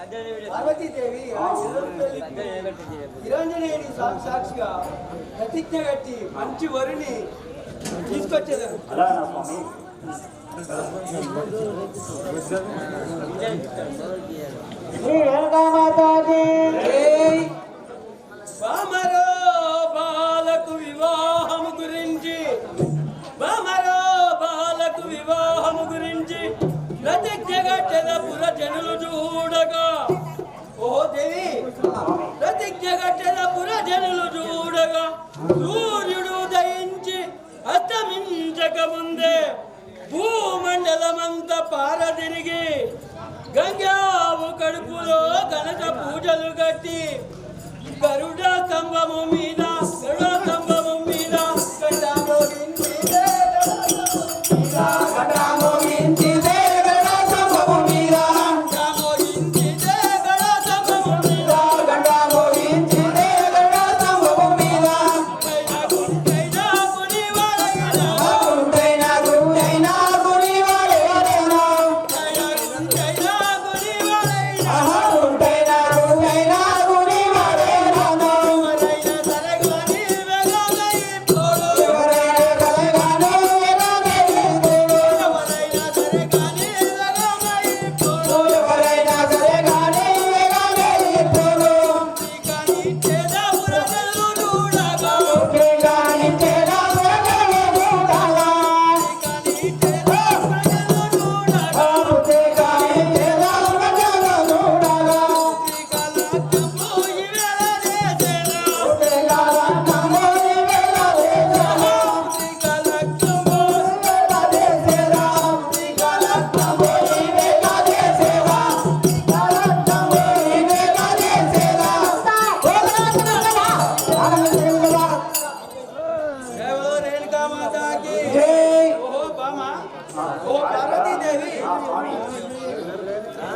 పార్వతీదేవి నిరంజనేయుని సాక్షిగా ప్రతిజ్ఞ కట్టి మంచి వరుని తీసుకొచ్చేదారు. బాలకు వివాహము గురించి ప్రతిజ్ఞ కట్టెద పురజనులు చూడగా, ఓ దేవి ప్రతిజ్ఞ కట్టెద పురజనులు చూడగా, సూర్యుడు ఉదయించి అస్తమించక ముందే భూమండలమంతా పారదిరిగి గంగావు కడుపులో గణక పూజలు కట్టి గరుడ స్తంభము మీద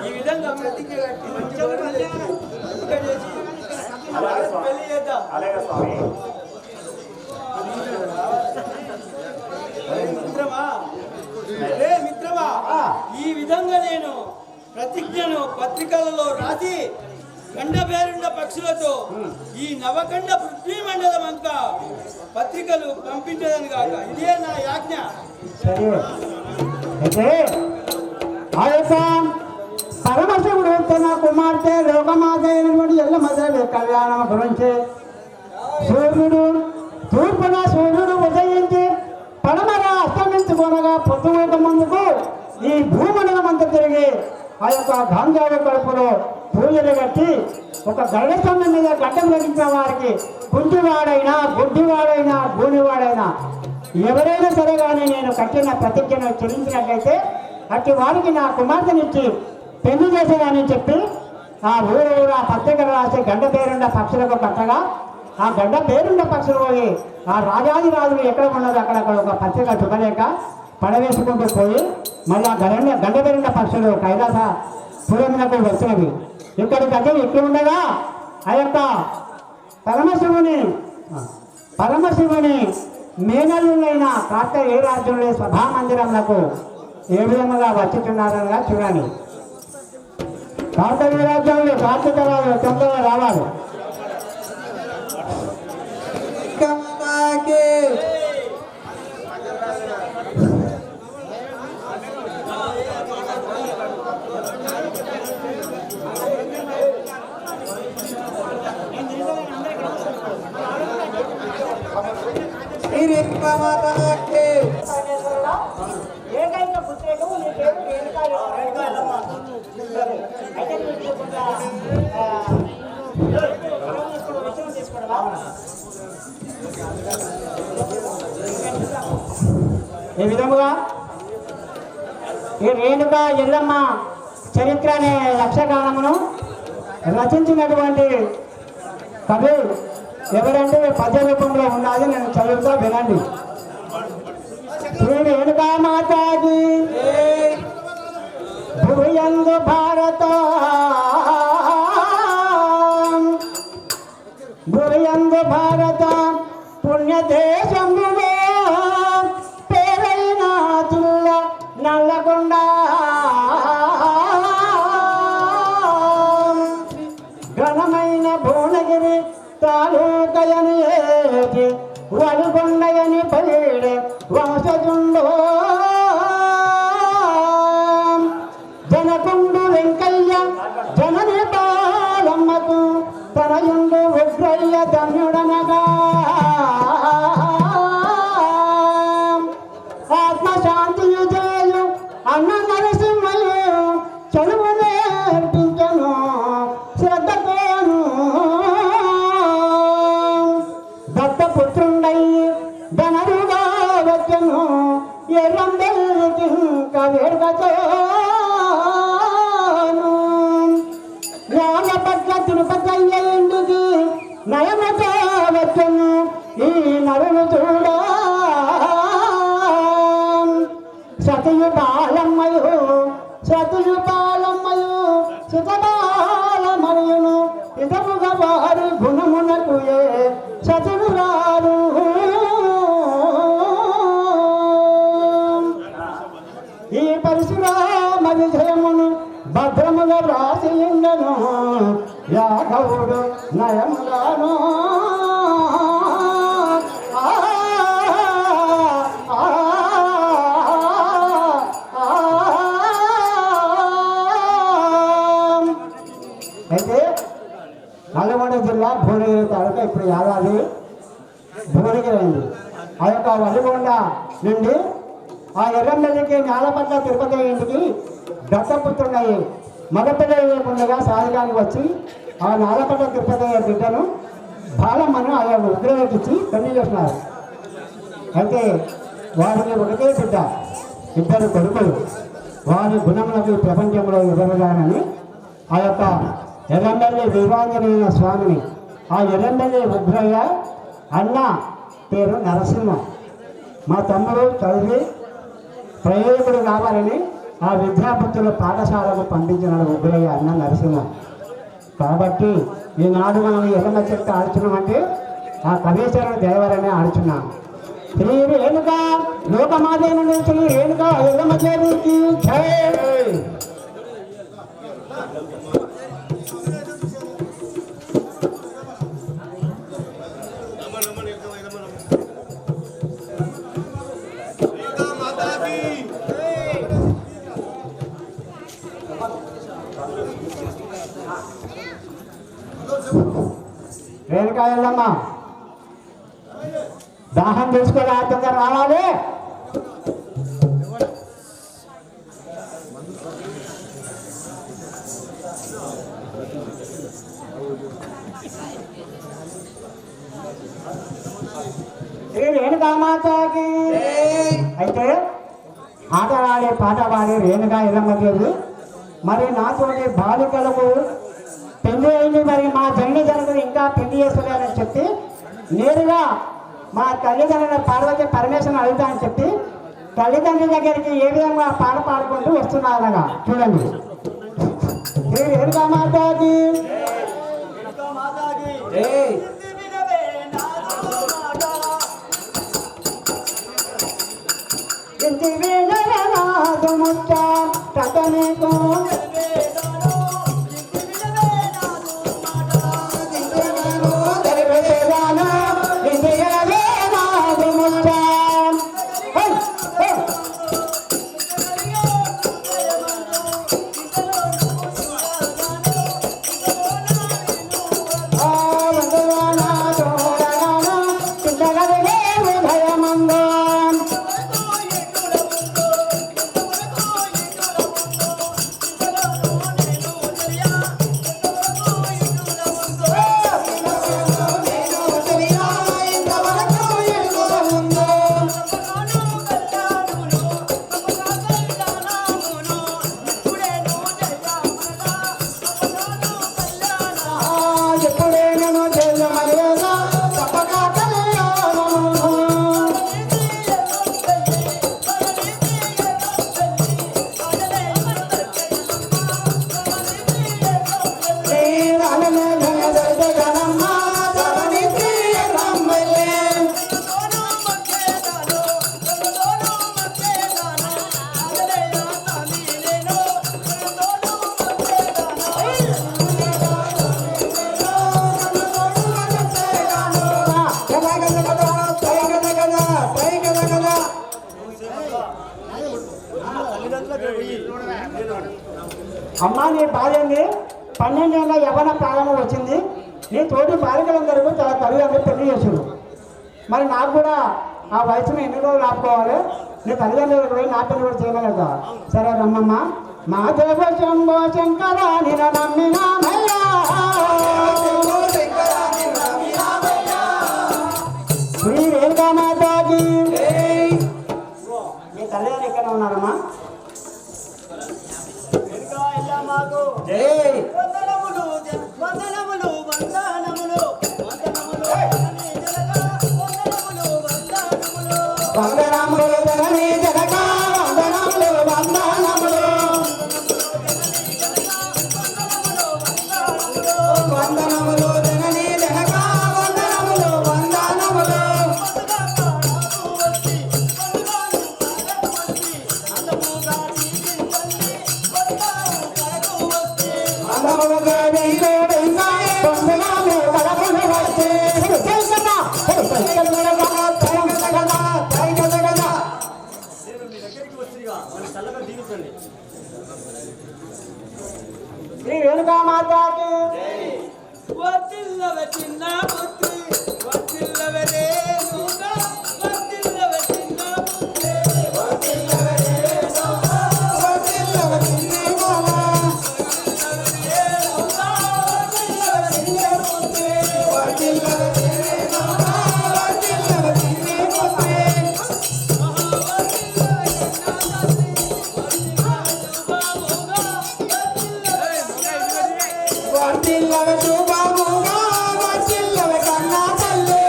ఈ విధంగా ప్రతిజ్ఞ కట్టి పెళ్లి చేద్దాం. మిత్రమా, ఈ విధంగా నేను ప్రతిజ్ఞను పత్రికలలో రాసి గండబేరుండ పక్షులతో ఈ నవకండ పృథ్వీ మండలం అంతా పత్రికలు పంపించదని కాక ఇదే నా యాజ్ఞ. పరమశివుడు తన కుమార్తె లోకమాత అయినటువంటి ఎల్లమదేవి కళ్యాణం గురించి సూర్యుడు ఉదయించి పడమర అస్తమించుకోనగా పొద్దువేక ముందుకు ఈ భూమండలం అంతా తిరిగి ఆ యొక్క గాంజావ కడుపులో పూజలు కట్టి ఒక గరుడ మీద గడ్డం లభించిన వారికి కుంటివాడైనా గుడ్డివాడైనా గూనివాడైనా ఎవరైనా సరే కానీ నేను కట్టిన ప్రతిజ్ఞను చెల్లించినట్లయితే అట్టి వారికి నా కుమార్తెనిచ్చి పెళ్లి చేసేదాన్ని చెప్పి ఆ ఊరు ఆ పత్రికలు రాసి గండ పేరుండ పక్షులకు కట్టగా ఆ గండ పేరుండ పక్షులు పోయి ఆ రాజాది రాజులు ఎక్కడ ఉన్నదో అక్కడక్కడ ఒక పత్రిక చుట్టలేక పడవేసుకుంటూ పోయి మళ్ళీ ఆ గండ పేరుండ పక్షులు కైలాస పురమునకు వచ్చినవి. ఇక్కడికంటే ఇక్కడ ఉండగా ఆ యొక్క పరమశివుని మేనల్లులైన కార్తీక ఏ రాజ్యంలో సభామందిరములకు ఏ విధముగా వచ్చుతున్నారనగా చూడండి. కార్తీక రాజ్యంలో కార్తీక రాజు తొందరగా రావాలి. ఏకైక పుత్రేకము నీ పేరు ఈ విధముగా ఈ రేణుక ఎల్లమ్మ చరిత్ర అనే యక్షగానమును రచించినటువంటి కవి ఎవరంటే పద్య రూపంలో ఉన్నది, నేను చదువుతా వినండి. శ్రీ రేణుకా మాతాజీ భూయందు భారత భూయందు భారత పుణ్యదేశంబులో పేరైన జిల్లా నల్లగొండ తాలూకయని ఏటి వలుగొండయని పలిడే వంశజుండో జనకుండు వెంకయ్య జనని బాలమ్మకు తనయుండు ఉగ్రయ్య ధన్యుడనగా ఆత్మశాంతియు చేయు అన్న నరసింహయ్య చదువు నేర్పించను శ్రద్ధతోను దత్తపుత్రుండయి ధనరుగా వచ్చను ఎర్రంబెల్లికింక వేడుకతోను జ్ఞాన పట్ల తిరుపతయ్య ఇంటికి నయమతో వచ్చను ఈ నరులు చూడ సతయు బాలమ్మయు సుతబాలమయును ఇతముగా వారి గుణమునకు ఏ సతులు రారు ఈ పరశురామ విజయమును భద్రముగా వ్రాసి ఉండను యాదవుడు నయముగాను అయితే నల్గొండ జిల్లా భువనగిరి తాలూకా ఇప్పుడు యాదాది భువనగిరి అయింది. ఆ యొక్క వల్లిగొండ నుండి ఆ ఎర్రమెల్లికి నేలపట్ల తిరుపతి ఇంటికి దత్తపుత్రుడయ్యి మగపిల్ల ముందుగా సాధకానికి వచ్చి ఆ నేలపట్ల తిరుపతి బిడ్డను బాలమ్మను ఆయా ఉగ్రవేకిచ్చి పెళ్లి చేస్తున్నారు. అయితే వారికి ఒకటే బిడ్డ, ఇద్దరు కొడుకులు. వారి గుణములకు ప్రపంచంలో ఎదురుగానని ఆ యొక్క ఎర్రంబెల్లి వీరాంజనేయ స్వామిని ఆ ఎర్రంబెల్లి ఉగ్రయ్య అన్న పేరు నరసింహ మా తమ్ముడు చదివి ప్రయోజకుడు కావాలని ఆ విద్యాబుద్ధుల పాఠశాలకు పంపించిన ఉగ్రయ్య అన్న నరసింహ. కాబట్టి ఈనాడు మనం ఎర్రమ్మ చెట్టు ఆడుచున్నామంటే ఆ కవీశ్వర దేవరనే ఆడుచున్నాం. శ్రీ రేణుక లోకమాదేవి శ్రీ రేణుక ఎర్రమ్మ దేవికి జై. రేణుకా ఎల్లమ్మ దాహం తీసుకొని ఆర్థంగా రావాలి. శ్రీ రేణుకామాతకి అయితే ఆట ఆడే పాట పాడే రేణుకా ఎల్లమ్మ దేవి మరి నాతోటి బాలికలకు పెళ్లి అయింది, మరి మా జండి జనకులు ఇంకా పెళ్లి చేసుకోలేదని చెప్పి నేరుగా మా తల్లిదండ్రుల పార్వతి పరమేశ్వరం అడుగుతా అని చెప్పి తల్లిదండ్రుల దగ్గరికి ఏ విధంగా పాట పాడుకుంటూ వస్తున్నారనగా చూడండి. శ్రీ రేణుకామాతకి ఇంటి వేళనాదు ముచ్చ కథనికో బాధ ఏంది? 12 ఏళ్ళ యవ్వన ప్రారంభం వచ్చింది. నీ తోటి బాలికలందరూ చాలా తల్లిదండ్రులు పెళ్లి చేసాడు. మరి నాకు కూడా ఆ వయసును ఎన్ని రోజులు ఆపుకోవాలి? నీ తల్లిదండ్రులకు పోయి నా పెళ్లి కూడా చేయగలదా? సరే రమ్మమ్మ. మా దేవ శంభో శంకర నిన్ను నమ్మినామయ్యా, శ్రీ రేణుకామాతకి. మీ తల్లిదండ్రులు ఎక్కడ ఉన్నారమ్మా? వందనములు జననీ జనక వందనములు వందనములు, వందనములు జననీ జనక వందనములు వందనములు. అందముగా నీలో వెంగాయ వందనాలు కడపను వచ్చే శ్రీ రేణుకామాతకి. వర్ధిల్లవే చిన్న పుత్రి, వర్ధిల్లవే రేణుకా, వర్ధిల్లవే చిన్న పుత్రి, వర్ధిల్లవే రేణుకా, వర్ధిల్లవే చిన్న మామ, రేణుకా, వర్ధిల్లవే చిన్న పుత్రి, వర్ధిల్లవే రేణుకా, వర్ధిల్లవే చిన్న పుత్రి. వర్ధిల్లవే శుభముగా, వర్ధిల్లవే కన్నా తల్లి,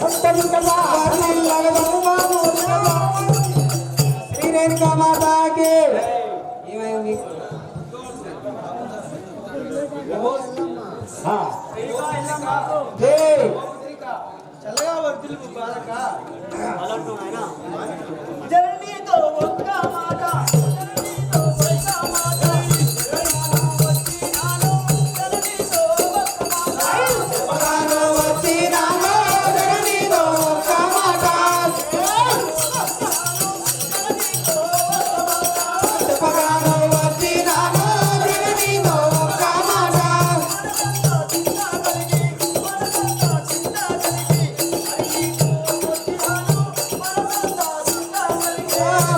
వర్ధిల్లవే శుభముగా. శ్రీ రేణుకామాతకి. చల్లగా వర్ధిల్లు బాలక. జననీతో ఒక్క మాట, జననీతో ఒక్క మాట, వచ్చినాను, జననీతో ఒక్క మాట. పగాను వచ్చినాను జననీతో ఒక్క మాట, పగాను వచ్చినాను జననీతో ఒక్క మాట.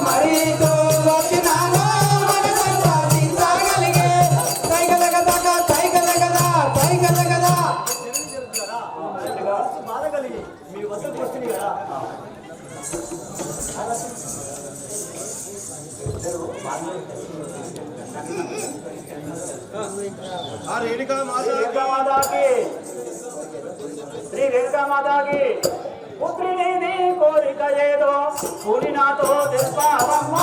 మరితో వచ్చినాను మనసంతా చింతగలిగే, తైగలగదగ తైగలగద తైగలగద. బాధ కలిగి మీ వద్దకు వస్తుంది కదా. రేణుకామాతకి. శ్రీ రేణుకామాతకి. పుత్రిని కోరిక ఏదో పులి నాతో తెస్తావమ్మ,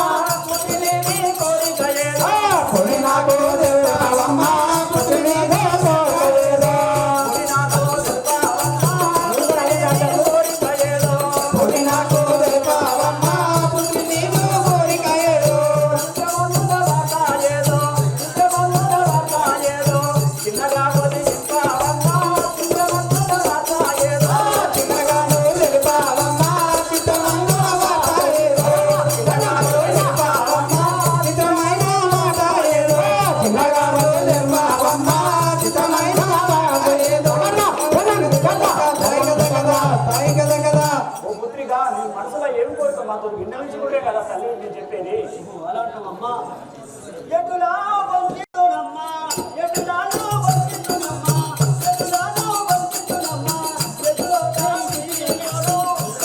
పుత్రిని కోరిక ఏదో పులి నాతో తెస్తావమ్మ, పుత్రిని కోరిక ఏదో పులి నాతో తెస్తావమ్మ, కోరిక ఏదో పులి నాతో తెస్తావమ్మ, పుత్రిని కోరిక ఏదో. ఏదో ఏదో చిన్నగా కొద్ది చెప్పావమ్మ, ఏదో చిన్నగా తెలిపావమ్మ, చిత్తమైన మాట ఏదో చిన్నగా తెలిపావమ్మ, చిత్తమైన మాట ఏదో చిన్నగా తెలిపావమ్మ, చిత్తమైన మాట ఏదో. కదా కదా. ఓ పుత్రిగా నీ మనసులో ఏం కోరిక మాతో విన్నవించుకుంటే కదా తల్లి నేను చెప్పేది. అలాంటమ్మా ఎటులా వంచితునమ్మా, ఎటులాను వంచితునమ్మా, ఎటులాను వంచితునమ్మా, ఎటులో కాంతియోడు,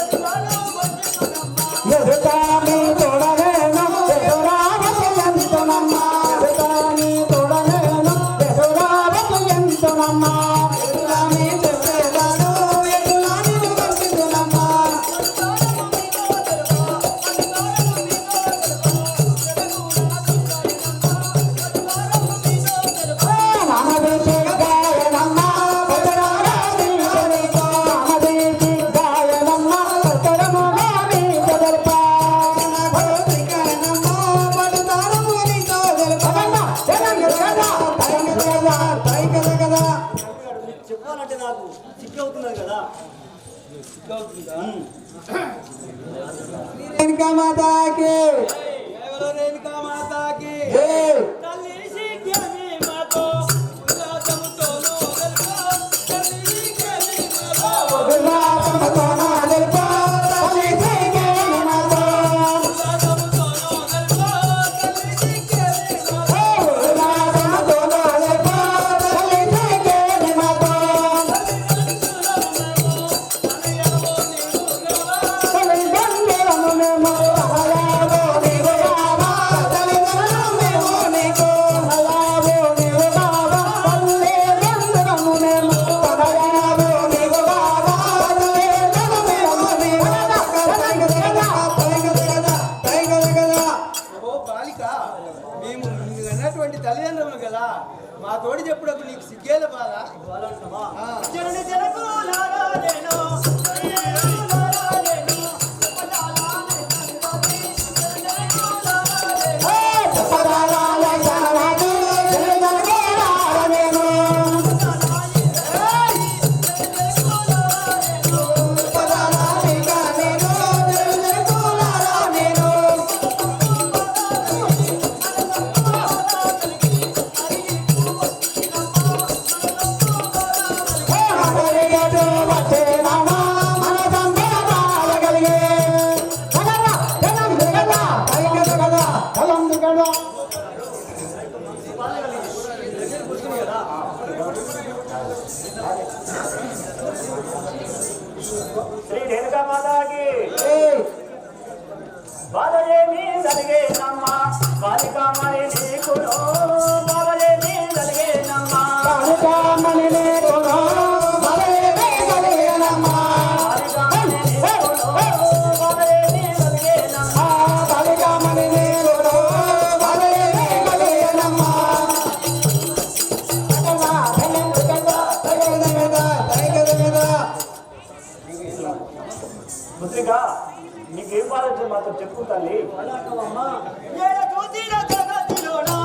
ఎటులాను వంచితునమ్మా. ఎదుటాని తోడనేను ఎదురావతయంతునమ్మా, ఎదుటాని తోడనేను ఎదురావతయంతునమ్మా, ఎదురాని చెప్పేదాను ఎదురాని వంచితునమ్మా. చెప్పాలంటే నాకు చిక్కి అవుతున్నది కదా. రేణుకామాతకి. కేవలం రేణుకామాతకి. తల్లి శీఘ్రమే నీకు సిగ్గేల బాధ ఇవ్వాలంటావా? జనని జనకు నారాయణో, శ్రీ రేణుకా మాతాకి బాలయేమి జరిగేనమ్మ బాలికామణి నీకును బాలయేమి జరిగేనమ్మ బాలికామణి నీకును బాలయేమి జరిగేనమ్మ బాలికామణి నీకును బాలయేమి జరిగేనమ్మ బాలికామణి నీకును బాలయేమి జరిగేనమ్మ పుత్రిక నీకేం బాధ్యత మాత్రం చెప్పు తల్లి. అలాంటవమ్మా ఏడ చూసిన జగతిలోనా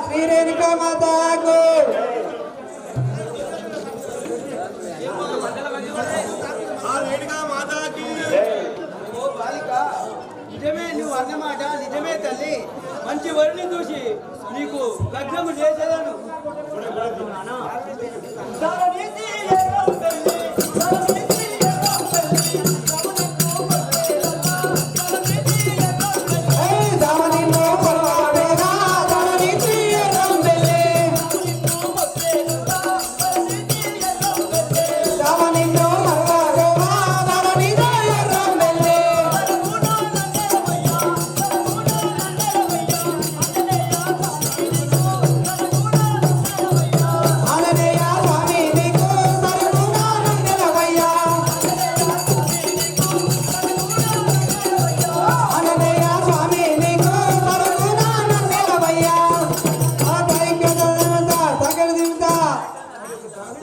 శ్రీ రేణుకా మాతాకు ఓ బాలిక నిజమే నువ్వు అన్నమాట నిజమే తల్లి మంచి వరిని చూసి నీకు లగ్నము చేసేదాను